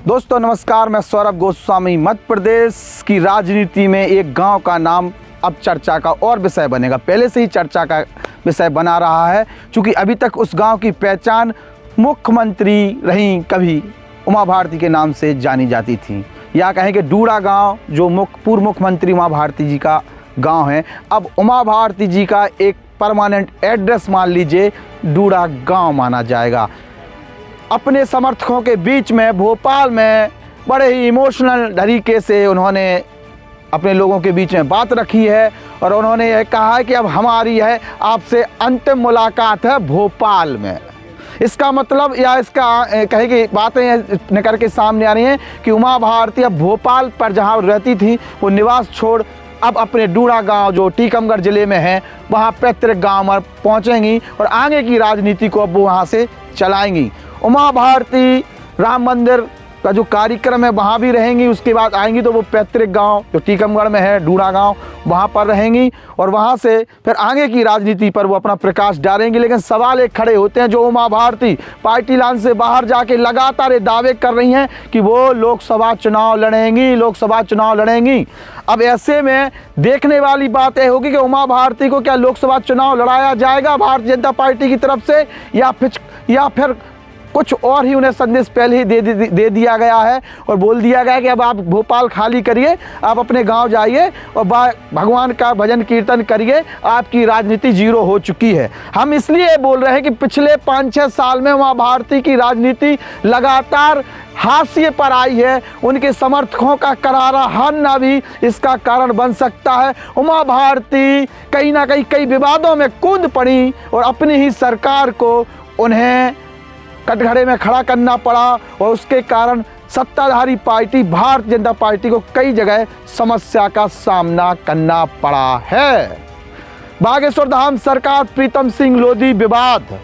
दोस्तों नमस्कार, मैं सौरभ गोस्वामी। मध्य प्रदेश की राजनीति में एक गांव का नाम अब चर्चा का और विषय बनेगा। पहले से ही चर्चा का विषय बना रहा है, क्योंकि अभी तक उस गांव की पहचान मुख्यमंत्री रहीं कभी उमा भारती के नाम से जानी जाती थी, या कहें कि डूड़ा गांव जो पूर्व मुख्यमंत्री उमा भारती जी का गांव है, अब उमा भारती जी का एक परमानेंट एड्रेस मान लीजिए डूड़ा गांव माना जाएगा। अपने समर्थकों के बीच में भोपाल में बड़े ही इमोशनल तरीके से उन्होंने अपने लोगों के बीच में बात रखी है और उन्होंने यह कहा है कि अब हमारी है आपसे अंतिम मुलाकात है भोपाल में। इसका मतलब या इसका कहे कि बातें निकल के सामने आ रही हैं कि उमा भारती अब भोपाल पर जहां रहती थी वो निवास छोड़ अब अपने डूड़ा गांव जो टीकमगढ़ ज़िले में है वहां पैतृक गांव में पहुंचेंगी और आगे की राजनीति को अब वो वहां से चलाएंगी। उमा भारती राम मंदिर का जो कार्यक्रम है वहाँ भी रहेंगी, उसके बाद आएंगी तो वो पैतृक गांव जो टीकमगढ़ में है डूड़ा गांव वहाँ पर रहेंगी और वहाँ से फिर आगे की राजनीति पर वो अपना प्रकाश डालेंगी। लेकिन सवाल एक खड़े होते हैं, जो उमा भारती पार्टी लाइन से बाहर जाके लगातार ये दावे कर रही हैं कि वो लोकसभा चुनाव लड़ेंगी। अब ऐसे में देखने वाली बात यह होगी कि उमा भारती को क्या लोकसभा चुनाव लड़ाया जाएगा भारतीय जनता पार्टी की तरफ से, या फिर कुछ और ही उन्हें संदेश पहले ही दे दिया गया है और बोल दिया गया है कि अब आप भोपाल खाली करिए, आप अपने गांव जाइए और भगवान का भजन कीर्तन करिए, आपकी राजनीति जीरो हो चुकी है। हम इसलिए बोल रहे हैं कि पिछले 5-6 साल में उमा भारती की राजनीति लगातार हाशिए पर आई है। उनके समर्थकों का करारा हारना भी इसका कारण बन सकता है। उमा भारती कहीं ना कहीं कई विवादों में कूद पड़ी और अपनी ही सरकार को उन्हें कटघरे में खड़ा करना पड़ा और उसके कारण सत्ताधारी पार्टी भारतीय जनता पार्टी को कई जगह समस्या का सामना करना पड़ा है। बागेश्वर धाम सरकार प्रीतम सिंह लोधी विवाद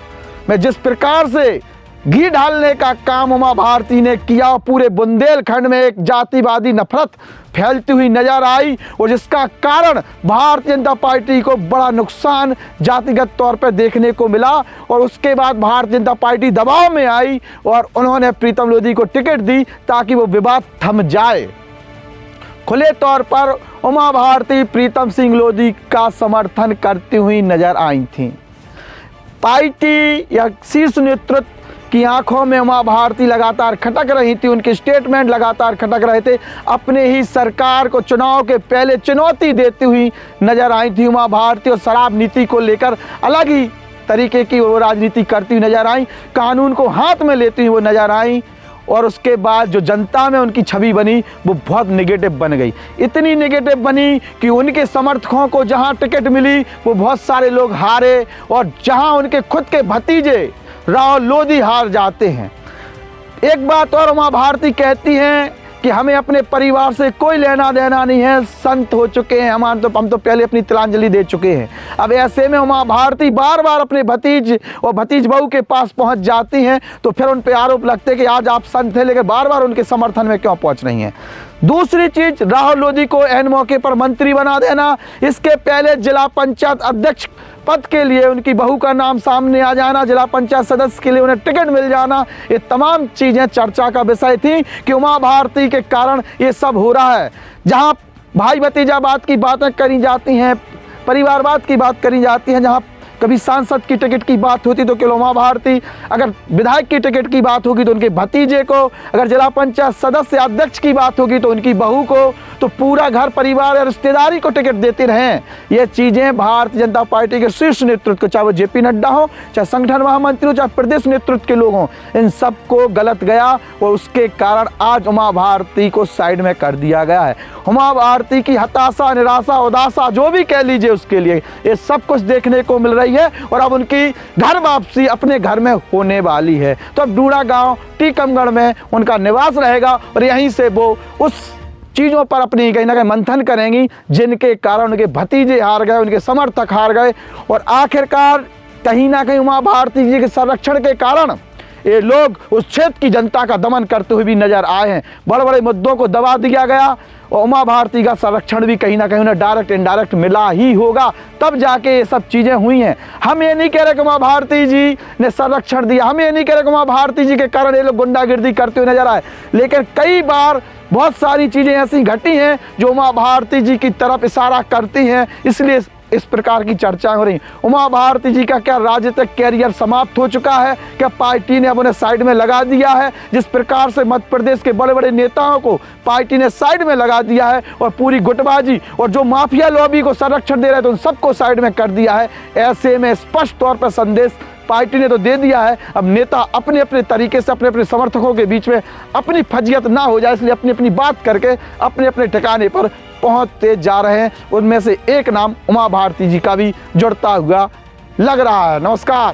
में जिस प्रकार से घी डालने का काम उमा भारती ने किया, पूरे बुंदेलखंड में एक जातिवादी नफरत फैलती हुई नजर आई और जिसका कारण भारतीय जनता पार्टी को बड़ा नुकसान जातिगत तौर पर देखने को मिला। और उसके बाद भारतीय जनता पार्टी दबाव में आई और उन्होंने प्रीतम लोधी को टिकट दी ताकि वो विवाद थम जाए। खुले तौर पर उमा भारती प्रीतम सिंह लोधी का समर्थन करती हुई नजर आई थी। पार्टी या शीर्ष नेतृत्व की आंखों में उमा भारती लगातार खटक रही थी, उनके स्टेटमेंट लगातार खटक रहे थे। अपने ही सरकार को चुनाव के पहले चुनौती देती हुई नजर आई थी उमा भारती और शराब नीति को लेकर अलग ही तरीके की वो राजनीति करती हुई नजर आई, कानून को हाथ में लेती हुई वो नजर आई। और उसके बाद जो जनता में उनकी छवि बनी वो बहुत नेगेटिव बन गई, इतनी नेगेटिव बनी कि उनके समर्थकों को जहां टिकट मिली वो बहुत सारे लोग हारे और जहां उनके खुद के भतीजे राहुल लोधी हार जाते हैं। एक बात और उमा भारती कहती हैं कि हमें अपने परिवार से कोई लेना देना नहीं है, संत हो चुके हैं हम तो पहले अपनी तिलांजलि दे चुके हैं। अब ऐसे में उमा भारती बार बार अपने भतीज और भतीज बहू के पास पहुंच जाती हैं तो फिर उन पर आरोप लगते हैं कि आज आप संत थे, लेकिन बार बार उनके समर्थन में क्यों पहुंच रही हैं। दूसरी चीज, राहुल लोधी को एन मौके पर मंत्री बना देना, इसके पहले जिला पंचायत अध्यक्ष पद के लिए उनकी बहू का नाम सामने आ जाना, जिला पंचायत सदस्य के लिए उन्हें टिकट मिल जाना, ये तमाम चीजें चर्चा का विषय थी कि उमा भारती के कारण ये सब हो रहा है। जहां भाई भतीजावाद की बातें करी जाती हैं, परिवारवाद की बात करी जाती है, जहां कभी सांसद की टिकट की बात होती तो केवल उमा भारती, अगर विधायक की टिकट की बात होगी तो उनके भतीजे को, अगर जिला पंचायत सदस्य अध्यक्ष की बात होगी तो उनकी बहू को, तो पूरा घर परिवार या रिश्तेदारी को टिकट देते रहें। ये चीज़ें भारतीय जनता पार्टी के शीर्ष नेतृत्व को, चाहे वो जेपी नड्डा हो, चाहे संगठन महामंत्री हो, चाहे प्रदेश नेतृत्व के लोग हों, इन सबको गलत गया और उसके कारण आज उमा भारती को साइड में कर दिया गया है। उमा भारती की हताशा, निराशा, उदासा जो भी कह लीजिए उसके लिए ये सब कुछ देखने को मिल रही है और अब उनकी घर वापसी अपने घर में होने वाली है। तो अब डूड़ा गांव टीकमगढ़ में उनका निवास रहेगा और यहीं से वो उस चीज़ों पर अपनी कहीं ना कहीं मंथन करेंगी जिनके कारण उनके भतीजे हार गए, उनके समर्थक हार गए और आखिरकार कहीं ना कहीं उमा भारती जी के संरक्षण के कारण ये लोग उस क्षेत्र की जनता का दमन करते हुए भी नजर आए हैं। बड़े बड़े मुद्दों को दबा दिया गया और उमा भारती का संरक्षण भी कहीं ना कहीं उन्हें डायरेक्ट इनडायरेक्ट मिला ही होगा, तब जाके ये सब चीज़ें हुई हैं। हम ये नहीं कह रहे कि उमा भारती जी ने संरक्षण दिया, हम ये नहीं कह रहे कि उमा भारती जी के कारण ये लोग गुंडागिर्दी करते हुए नजर आए, लेकिन कई बार बहुत सारी चीज़ें ऐसी घटी हैं जो उमा भारती जी की तरफ इशारा करती हैं, इसलिए इस प्रकार की चर्चा हो रही। उमा भारती जी का क्या राजनीतिक कैरियर समाप्त हो चुका है? क्या पार्टी ने अब उन्हें साइड में लगा दिया है? जिस प्रकार से मध्य प्रदेश के बड़े बड़े नेताओं को पार्टी ने साइड में लगा दिया है और पूरी गुटबाजी और जो माफिया लॉबी को संरक्षण दे रहे थे उन सबको साइड में कर दिया है, ऐसे में स्पष्ट तौर पर संदेश पार्टी ने तो दे दिया है। अब नेता अपने अपने तरीके से अपने अपने समर्थकों के बीच में अपनी फजियत ना हो जाए, इसलिए अपनी अपनी बात करके अपने अपने ठिकाने पर पहुंचते जा रहे हैं। उनमें से एक नाम उमा भारती जी का भी जुड़ता हुआ लग रहा है। नमस्कार।